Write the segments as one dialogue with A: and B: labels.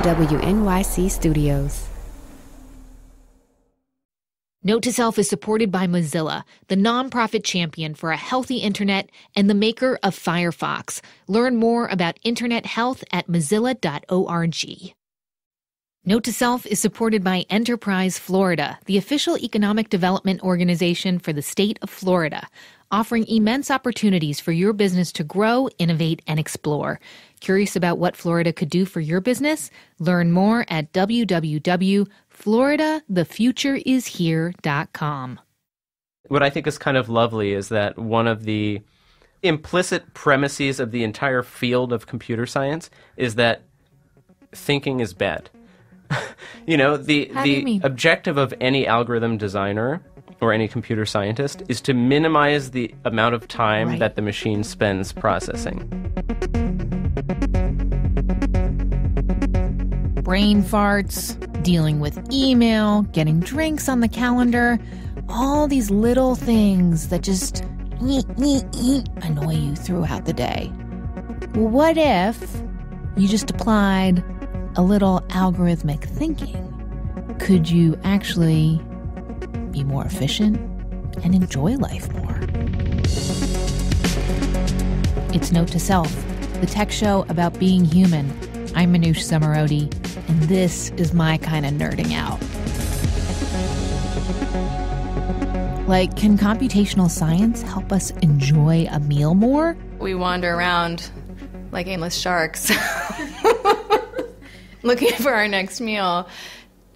A: WNYC Studios.
B: Note to Self is supported by Mozilla, the nonprofit champion for a healthy internet and the maker of Firefox. Learn more about internet health at mozilla.org. Note to Self is supported by Enterprise Florida, the official economic development organization for the state of Florida, offering immense opportunities for your business to grow, innovate, and explore. Curious about what Florida could do for your business? Learn more at www.floridathefutureishere.com.
C: What I think is kind of lovely is that one of the implicit premises of the entire field of computer science is that thinking is bad. The objective of any algorithm designer or any computer scientist is to minimize the amount of time that the machine spends processing.
B: Brain farts, dealing with email, getting drinks on the calendar, all these little things that just annoy you throughout the day. Well, what if you just applied a little algorithmic thinking? Could you actually be more efficient and enjoy life more? It's Note to Self, the tech show about being human. I'm Manoush Zomorodi, and this is my kind of nerding out. Like, can computational science help us enjoy a meal more?
D: We wander around like aimless sharks, looking for our next meal,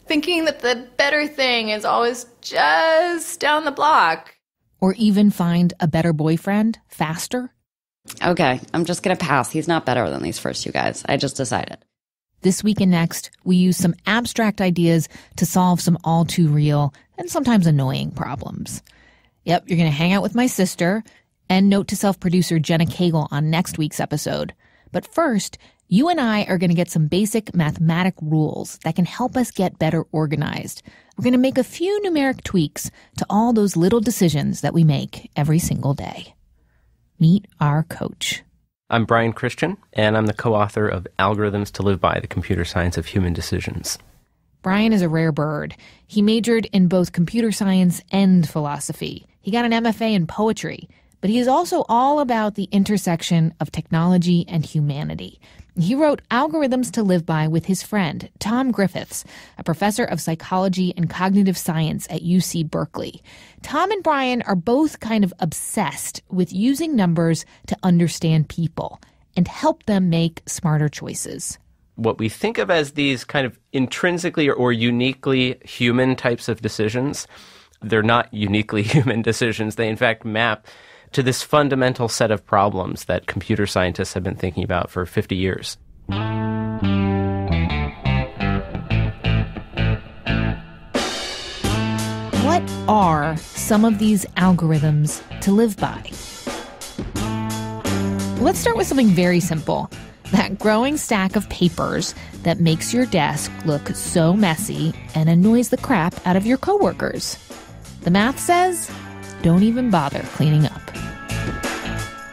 D: thinking that the better thing is always just down the block.
B: Or even find a better boyfriend faster?
E: Okay, I'm just going to pass. He's not better than these first two guys. I just decided.
B: This week and next, we use some abstract ideas to solve some all too real and sometimes annoying problems. Yep, you're going to hang out with my sister and Note to Self producer Jenna Cagle on next week's episode. But first, you and I are going to get some basic mathematic rules that can help us get better organized. We're going to make a few numeric tweaks to all those little decisions that we make every single day. Meet our coach.
C: I'm Brian Christian, and I'm the co-author of Algorithms to Live By, the Computer Science of Human Decisions.
B: Brian is a rare bird. He majored in both computer science and philosophy. He got an MFA in poetry, but he is also all about the intersection of technology and humanity. He wrote Algorithms to Live By with his friend, Tom Griffiths, a professor of psychology and cognitive science at UC Berkeley. Tom and Brian are both kind of obsessed with using numbers to understand people and help them make smarter choices.
C: What we think of as these kind of intrinsically or uniquely human types of decisions, they're not uniquely human decisions. They, in fact, map to this fundamental set of problems that computer scientists have been thinking about for 50 years.
B: What are some of these algorithms to live by? Let's start with something very simple. That growing stack of papers that makes your desk look so messy and annoys the crap out of your coworkers. The math says, don't even bother cleaning up.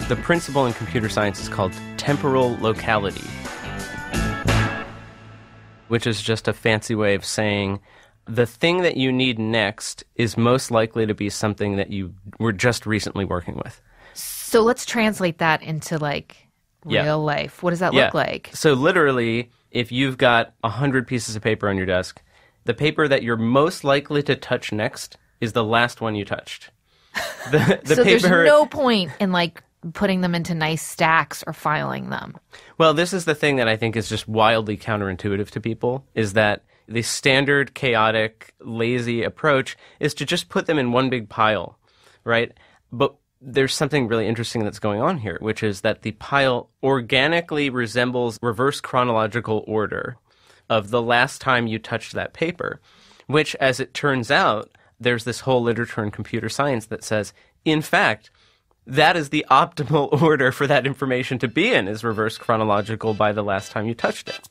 C: The principle in computer science is called temporal locality, which is just a fancy way of saying the thing that you need next is most likely to be something that you were just recently working with.
B: So let's translate that into real life. What does that look like?
C: So literally, if you've got 100 pieces of paper on your desk, the paper that you're most likely to touch next is the last one you touched.
B: So there's no point in putting them into nice stacks or filing them.
C: Well, this is the thing that I think is just wildly counterintuitive to people, is that the standard, chaotic, lazy approach is to just put them in one big pile, right? But there's something really interesting that's going on here, which is that the pile organically resembles reverse chronological order of the last time you touched that paper, which, as it turns out, there's this whole literature in computer science that says, in fact, that is the optimal order for that information to be in, is reverse chronological by the last time you touched it.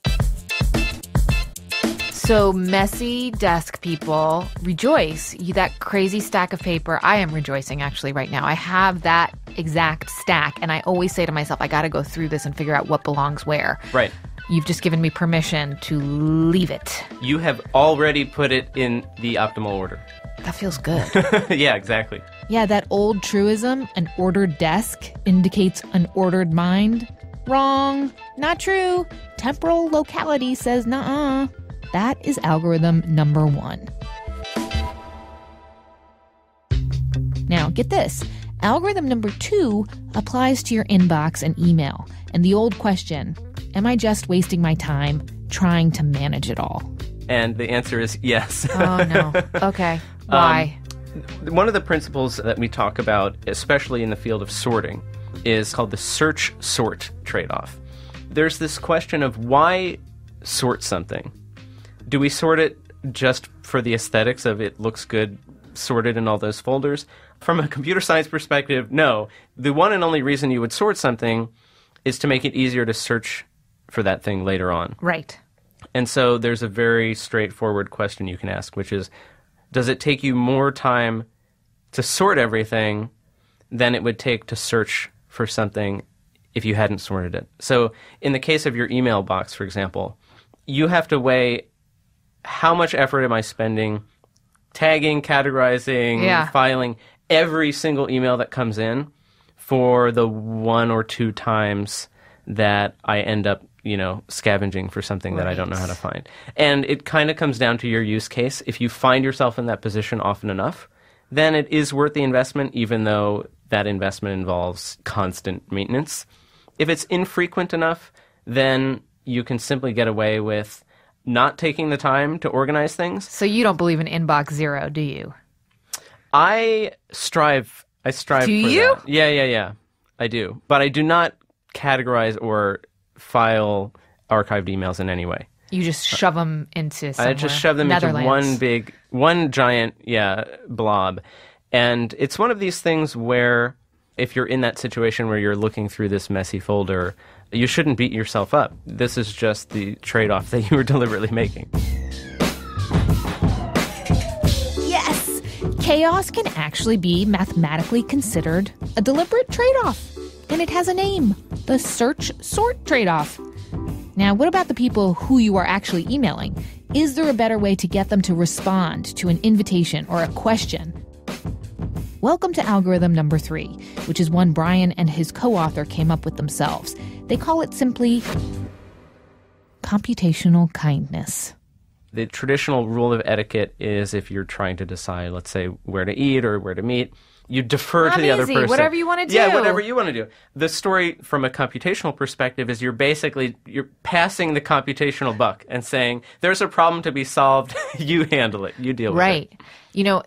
B: So messy desk people, rejoice. That crazy stack of paper, I am rejoicing actually right now. I have that exact stack, and I always say to myself, I got to go through this and figure out what belongs where.
C: Right.
B: You've just given me permission to leave it.
C: You have already put it in the optimal order.
B: That feels good.
C: Yeah, exactly.
B: Yeah, that old truism, an ordered desk indicates an ordered mind. Wrong. Not true. Temporal locality says nuh-uh. That is algorithm number 1. Now, get this. Algorithm number 2 applies to your inbox and email. And the old question, am I just wasting my time trying to manage it all?
C: And the answer is yes.
B: Oh, no. Okay. Why?
C: One of the principles that we talk about, especially in the field of sorting, is called the search-sort trade-off. There's this question of why sort something? Do we sort it just for the aesthetics of it looks good sorted in all those folders? From a computer science perspective, no. The one and only reason you would sort something is to make it easier to search for that thing later on.
B: Right.
C: And so there's a very straightforward question you can ask, which is, does it take you more time to sort everything than it would take to search for something if you hadn't sorted it? So in the case of your email box, for example, you have to weigh how much effort am I spending tagging, categorizing, filing every single email that comes in for the 1 or 2 times that I end up, scavenging for something that I don't know how to find. And it kind of comes down to your use case. If you find yourself in that position often enough, then it is worth the investment, even though that investment involves constant maintenance. If it's infrequent enough, then you can simply get away with not taking the time to organize things.
B: So you don't believe in inbox zero, do you?
C: I strive
B: Do
C: for
B: you?
C: that. Yeah. I do. But I do not categorize or file archived emails in any way.
B: You just shove them into somewhere.
C: I just shove them
B: Netherlands.
C: into one giant, blob. And it's one of these things where if you're in that situation where you're looking through this messy folder, you shouldn't beat yourself up. This is just the trade-off that you were deliberately making.
B: Yes! Chaos can actually be mathematically considered a deliberate trade-off. And it has a name, the search-sort trade-off. Now, what about the people who you are actually emailing? Is there a better way to get them to respond to an invitation or a question? Welcome to algorithm number 3, which is one Brian and his co-author came up with themselves. They call it simply computational kindness.
C: The traditional rule of etiquette is if you're trying to decide, let's say, where to eat or where to meet, you defer to the other person.
B: Whatever you want to do.
C: Yeah, whatever you want to do. The story from a computational perspective is you're passing the computational buck and saying, there's a problem to be solved, you handle it, you deal with it.
B: Right.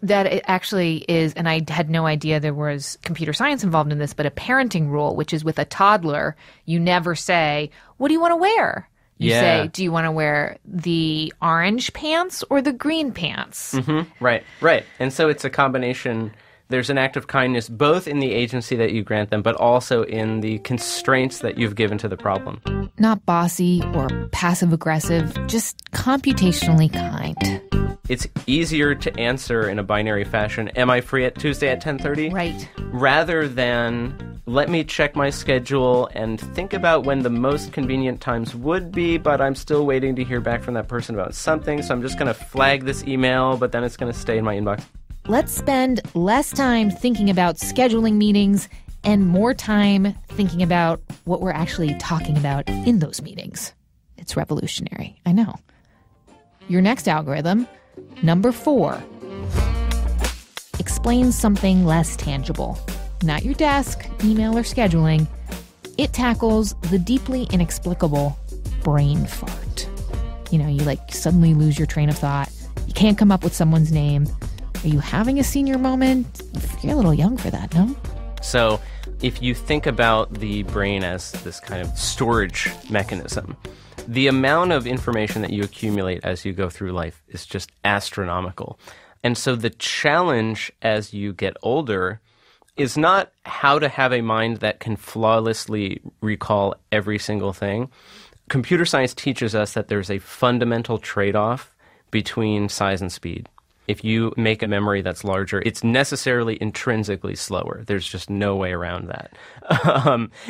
B: That it actually is, and I had no idea there was computer science involved in this, but a parenting rule, which is with a toddler, you never say, what do you want to wear? You say, do you want to wear the orange pants or the green pants?
C: Mm-hmm. Right. And so it's a combination. There's an act of kindness both in the agency that you grant them, but also in the constraints that you've given to the problem.
B: Not bossy or passive-aggressive, just computationally kind.
C: It's easier to answer in a binary fashion, am I free at Tuesday at 10:30?
B: Right.
C: Rather than, let me check my schedule and think about when the most convenient times would be, but I'm still waiting to hear back from that person about something, so I'm just going to flag this email, but then it's going to stay in my inbox.
B: Let's spend less time thinking about scheduling meetings and more time thinking about what we're actually talking about in those meetings. It's revolutionary, I know. Your next algorithm, number 4, explains something less tangible. Not your desk, email, or scheduling. It tackles the deeply inexplicable brain fart. You suddenly lose your train of thought. You can't come up with someone's name. Are you having a senior moment? You're a little young for that, no?
C: So if you think about the brain as this kind of storage mechanism, the amount of information that you accumulate as you go through life is just astronomical. And so the challenge as you get older is not how to have a mind that can flawlessly recall every single thing. Computer science teaches us that there's a fundamental trade-off between size and speed. if you make a memory that's larger, it's necessarily intrinsically slower. There's just no way around that.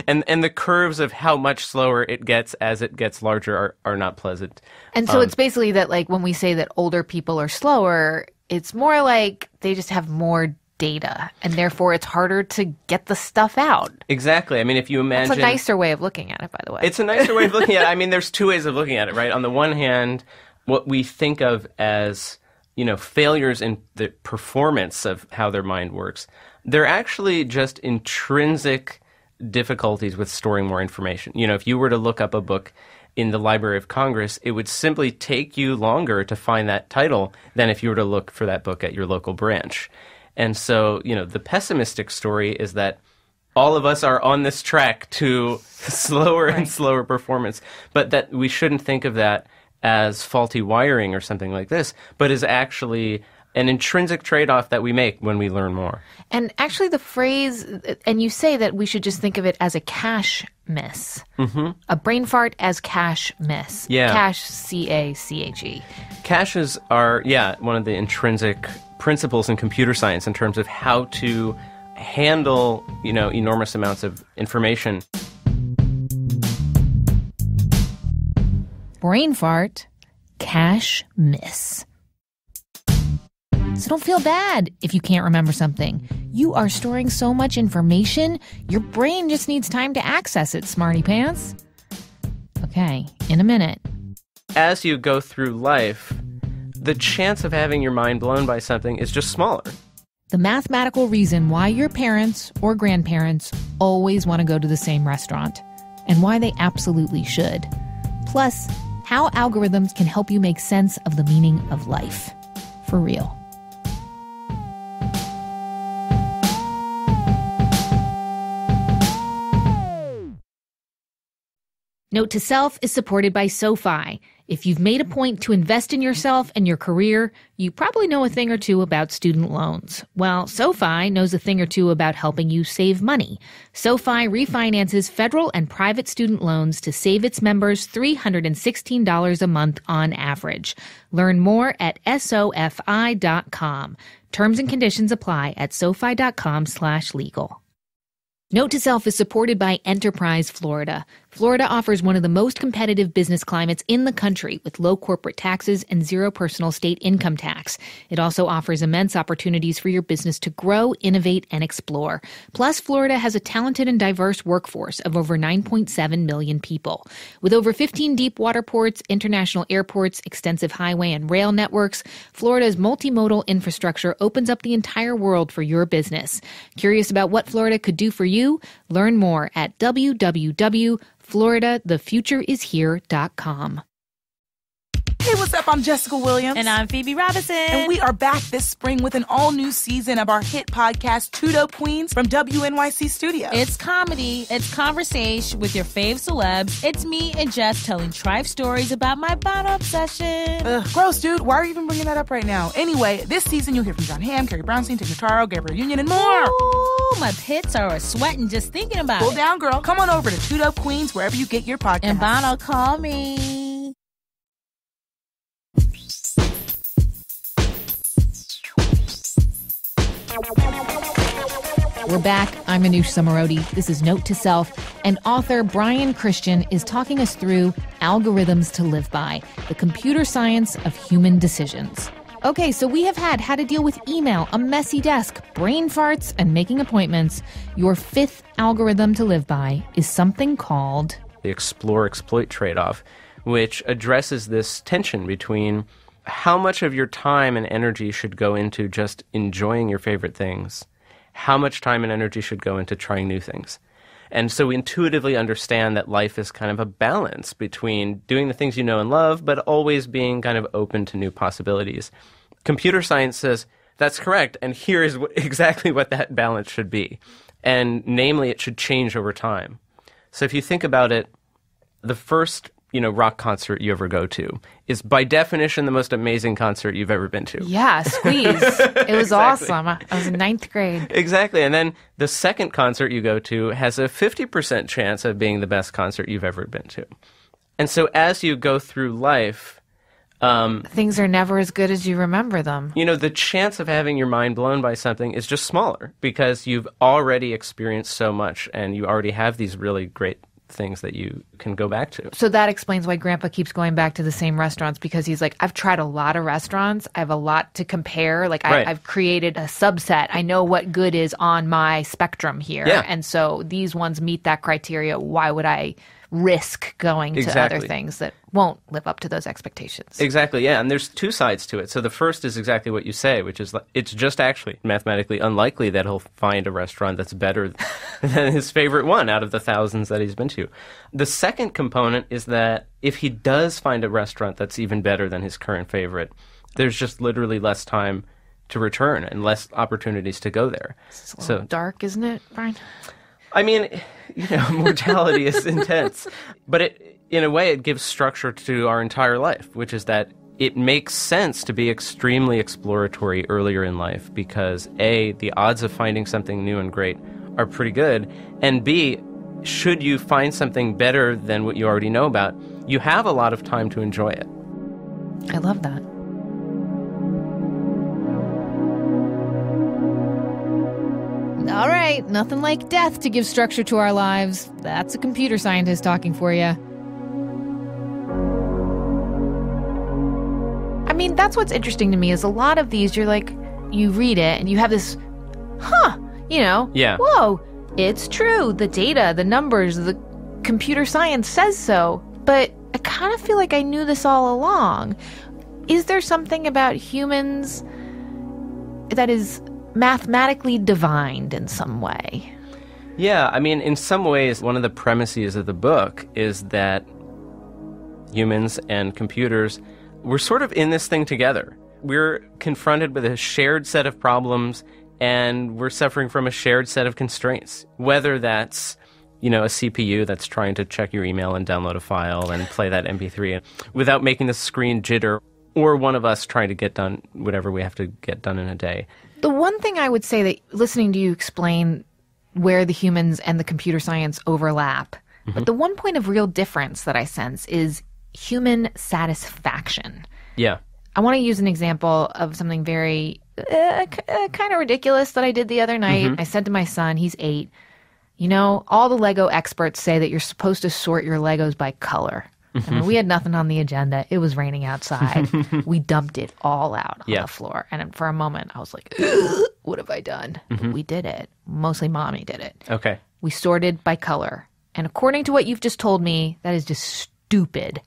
C: And the curves of how much slower it gets as it gets larger are not pleasant.
B: And so it's basically that, like, when we say that older people are slower, it's more like they just have more data, and therefore it's harder to get the stuff out.
C: Exactly. I mean, if you imagine...
B: That's a nicer way of looking at it, by the way.
C: It's a nicer way of looking at it. I mean, there's two ways of looking at it, right? On the one hand, what we think of as, failures in the performance of how their mind works, they're actually just intrinsic difficulties with storing more information. If you were to look up a book in the Library of Congress, it would simply take you longer to find that title than if you were to look for that book at your local branch. And so, the pessimistic story is that all of us are on this track to slower and slower performance, but that we shouldn't think of that as faulty wiring or something like this, but is actually an intrinsic trade-off that we make when we learn more.
B: And actually the phrase, and you say that we should just think of it as a cache miss. Mm-hmm. A brain fart as cache miss.
C: Yeah.
B: Cache, C-A-C-H-E.
C: Caches are, one of the intrinsic principles in computer science in terms of how to handle, enormous amounts of information.
B: Brain fart, cache miss. So don't feel bad if you can't remember something. You are storing so much information, your brain just needs time to access it, smarty pants. Okay, in a minute.
C: As you go through life, the chance of having your mind blown by something is just smaller.
B: The mathematical reason why your parents or grandparents always want to go to the same restaurant, and why they absolutely should. Plus, how algorithms can help you make sense of the meaning of life. For real. Note to Self is supported by SoFi. If you've made a point to invest in yourself and your career, you probably know a thing or two about student loans. Well, SoFi knows a thing or two about helping you save money. SoFi refinances federal and private student loans to save its members $316 a month on average. Learn more at SoFi.com. Terms and conditions apply at SoFi.com/legal. Note to Self is supported by Enterprise Florida. Florida offers one of the most competitive business climates in the country with low corporate taxes and zero personal state income tax. It also offers immense opportunities for your business to grow, innovate, and explore. Plus, Florida has a talented and diverse workforce of over 9.7 million people. With over 15 deep water ports, international airports, extensive highway and rail networks, Florida's multimodal infrastructure opens up the entire world for your business. Curious about what Florida could do for you? Learn more at www.floridathefutureishere.com.
A: Hey, what's up? I'm Jessica Williams.
F: And I'm Phoebe Robinson.
A: And we are back this spring with an all-new season of our hit podcast, Two Dope Queens, from WNYC Studios.
F: It's comedy. It's conversation with your fave celebs. It's me and Jess telling trife stories about my bottle obsession.
A: Ugh, gross, dude. Why are you even bringing that up right now? Anyway, this season you'll hear from John Hamm, Carrie Brownstein, Tig Notaro, Gabrielle Union, and more.
F: Ooh, my pits are sweating just thinking about
A: Cool
F: it.
A: down, girl. Come on over to Two Dope Queens, wherever you get your podcasts.
F: And Bono, call me.
B: We're back. I'm Manoush Zomorodi. This is Note to Self. And author Brian Christian is talking us through Algorithms to Live By, the computer science of human decisions. Okay, so we have had how to deal with email, a messy desk, brain farts, and making appointments. Your fifth algorithm to live by is something called
C: the explore-exploit trade-off, which addresses this tension between how much of your time and energy should go into just enjoying your favorite things, how much time and energy should go into trying new things. And so we intuitively understand that life is kind of a balance between doing the things you know and love, but always being kind of open to new possibilities. Computer science says that's correct, and here is exactly what that balance should be. And namely, it should change over time. So if you think about it, the first rock concert you ever go to is by definition the most amazing concert you've ever been to.
B: Yeah, Squeeze. It was awesome. I was in 9th grade.
C: Exactly. And then the second concert you go to has a 50% chance of being the best concert you've ever been to. And so as you go through life,
B: Things are never as good as you remember them.
C: The chance of having your mind blown by something is just smaller because you've already experienced so much and you already have these really great things that you can go back to.
B: So that explains why Grandpa keeps going back to the same restaurants, because he's like, I've tried a lot of restaurants. I have a lot to compare. Like,
C: Right.
B: I've created a subset. I know what good is on my spectrum here.
C: Yeah.
B: And so these ones meet that criteria. Why would I risk going to
C: Exactly.
B: other things that won't live up to those expectations?
C: Exactly, yeah. And there's two sides to it. So the first is exactly what you say, which is it's just actually mathematically unlikely that he'll find a restaurant that's better than his favorite one out of the thousands that he's been to. The second component is that if he does find a restaurant that's even better than his current favorite, there's just literally less time to return and less opportunities to go there.
B: It's a little dark, isn't it, Brian?
C: I mean, mortality is intense, but in a way, it gives structure to our entire life, which is that it makes sense to be extremely exploratory earlier in life because A, the odds of finding something new and great are pretty good, and B, should you find something better than what you already know about, you have a lot of time to enjoy it.
B: I love that. All right, nothing like death to give structure to our lives. That's a computer scientist talking for you. I mean, that's what's interesting to me is a lot of these, you're like, you read it and you have this,
C: Yeah.
B: whoa, it's true. The data, the numbers, the computer science says so. But I kind of feel like I knew this all along. Is there something about humans that is mathematically divined in some way?
C: Yeah, I mean, in some ways, one of the premises of the book is that humans and computers, we're sort of in this thing together. We're confronted with a shared set of problems, and we're suffering from a shared set of constraints, whether that's a CPU that's trying to check your email and download a file and play that MP3 without making the screen jitter, or one of us trying to get done whatever we have to get done in a day.
B: The one thing I would say that listening to you explain where the humans and the computer science overlap, but the one point of real difference that I sense is human satisfaction.
C: Yeah.
B: I want to use an example of something very kind of ridiculous that I did the other night. I said to my son, he's 8, all the Lego experts say that you're supposed to sort your Legos by color. I mean, we had nothing on the agenda. It was raining outside. We dumped it all out on the floor. And for a moment, I was like, what have I done? But we did it. Mostly Mommy did it.
C: Okay.
B: We sorted by color. And according to what you've just told me, that is just stupid.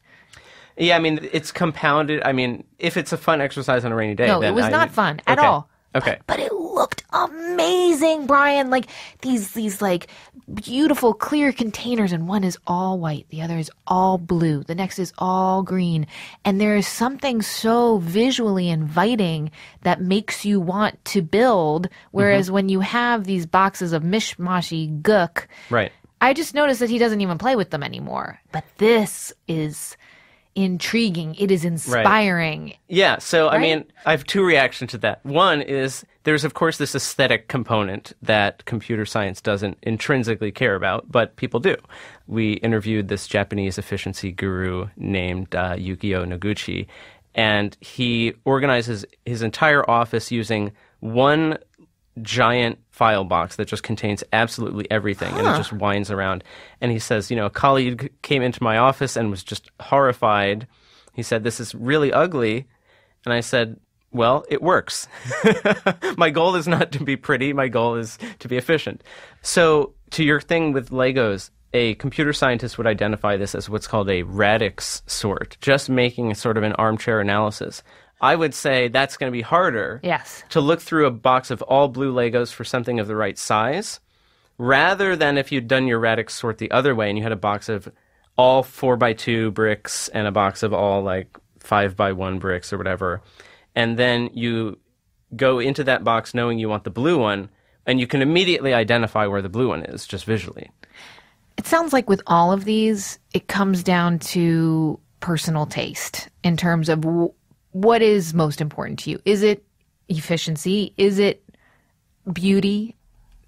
C: Yeah, I mean, it's compounded. I mean, if it's a fun exercise on a rainy day.
B: No,
C: then
B: it was not fun at all.
C: Okay.
B: But it looked amazing, Brian. Like these like beautiful clear containers, and one is all white, the other is all blue, the next is all green. And there is something so visually inviting that makes you want to build. Whereas when you have these boxes of mishmashy gook,
C: Right.
B: I just noticed that he doesn't even play with them anymore. But this is intriguing. It is inspiring.
C: Yeah, so
B: Right?
C: I mean, I have two reactions to that. One is there's, of course, this aesthetic component that computer science doesn't intrinsically care about, but people do. We interviewed this Japanese efficiency guru named Yukio Noguchi, and he organizes his entire office using one giant file box that just contains absolutely everything, and it just winds around. And he says, a colleague came into my office and was just horrified. He said, "This is really ugly." And I said, well, it works. My goal is not to be pretty. My goal is to be efficient. So to your thing with Legos, a computer scientist would identify this as what's called a radix sort, just making a sort of an armchair analysis. I would say that's going to be harder to look through a box of all blue Legos for something of the right size, rather than if you'd done your radix sort the other way and you had a box of all 4x2 bricks and a box of all 5x1 bricks or whatever. And then you go into that box knowing you want the blue one, and you can immediately identify where the blue one is just visually.
B: It sounds like with all of these, it comes down to personal taste in terms of what is most important to you. Is it efficiency? Is it beauty?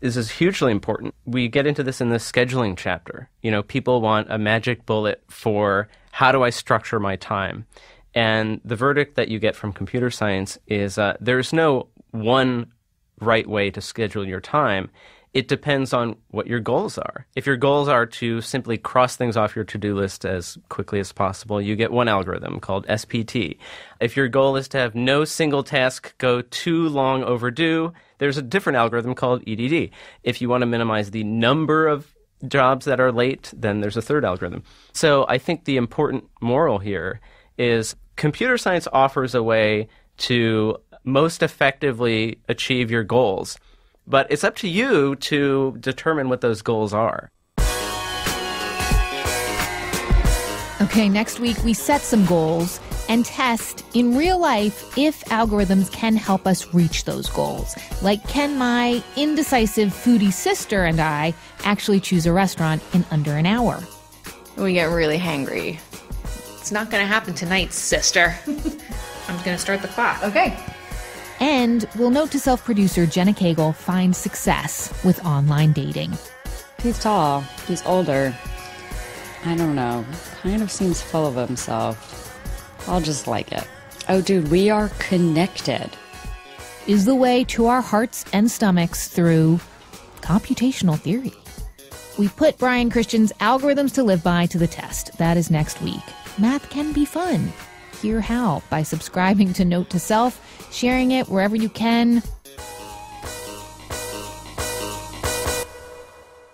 C: This is hugely important. We get into this in the scheduling chapter. People want a magic bullet for how do I structure my time. And the verdict that you get from computer science is there's no one right way to schedule your time. It depends on what your goals are. If your goals are to simply cross things off your to-do list as quickly as possible, you get one algorithm called SPT. If your goal is to have no single task go too long overdue, there's a different algorithm called EDD. If you want to minimize the number of jobs that are late, then there's a third algorithm. So I think the important moral here is computer science offers a way to most effectively achieve your goals. But it's up to you to determine what those goals are.
B: Okay, next week we set some goals and test in real life if algorithms can help us reach those goals. Like, can my indecisive foodie sister and I actually choose a restaurant in under an hour?
D: We get really hangry.
G: It's not going to happen tonight, sister. I'm going to start the clock.
D: Okay.
B: And will Note to Self producer Jenna Cagle find success with online dating?
E: He's tall. He's older. I don't know. Kind of seems full of himself. I'll just like it. Oh, dude, we are connected.
B: Is the way to our hearts and stomachs through computational theory. We put Brian Christian's Algorithms to Live By to the test. That is next week. Math can be fun. Hear how by subscribing to Note to Self, sharing it wherever you can.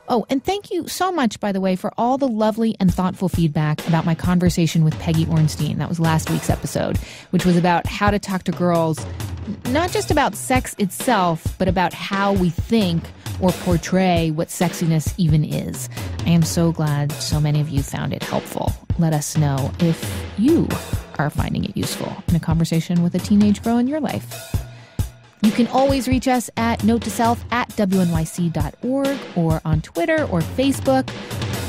B: Oh, and thank you so much, by the way, for all the lovely and thoughtful feedback about my conversation with Peggy Ornstein. That was last week's episode, which was about how to talk to girls, not just about sex itself, but about how we think or portray what sexiness even is. I am so glad so many of you found it helpful. Let us know if you are finding it useful in a conversation with a teenage girl in your life. You can always reach us at notetoself@wnyc.org or on Twitter or Facebook.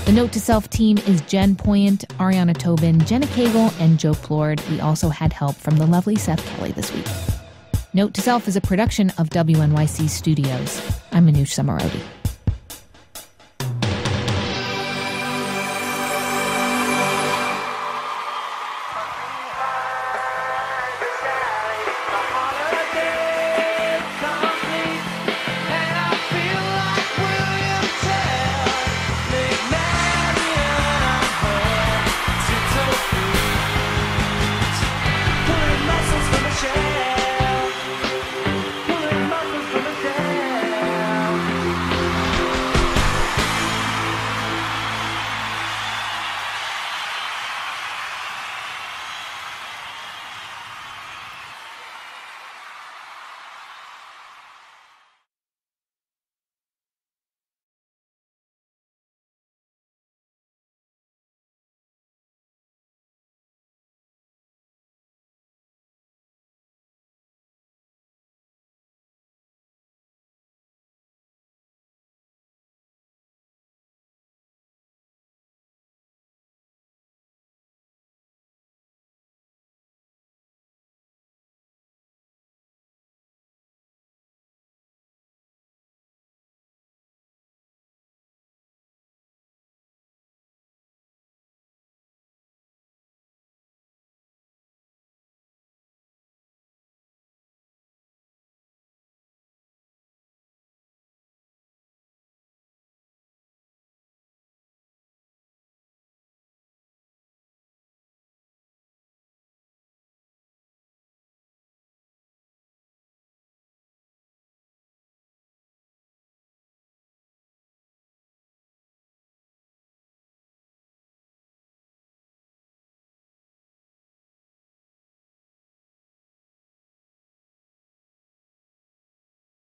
B: The Note to Self team is Jen Poyant, Ariana Tobin, Jenna Cagle, and Joe Plord. We also had help from the lovely Seth Kelly this week. Note to Self is a production of WNYC Studios. I'm Manoush Zomorodi.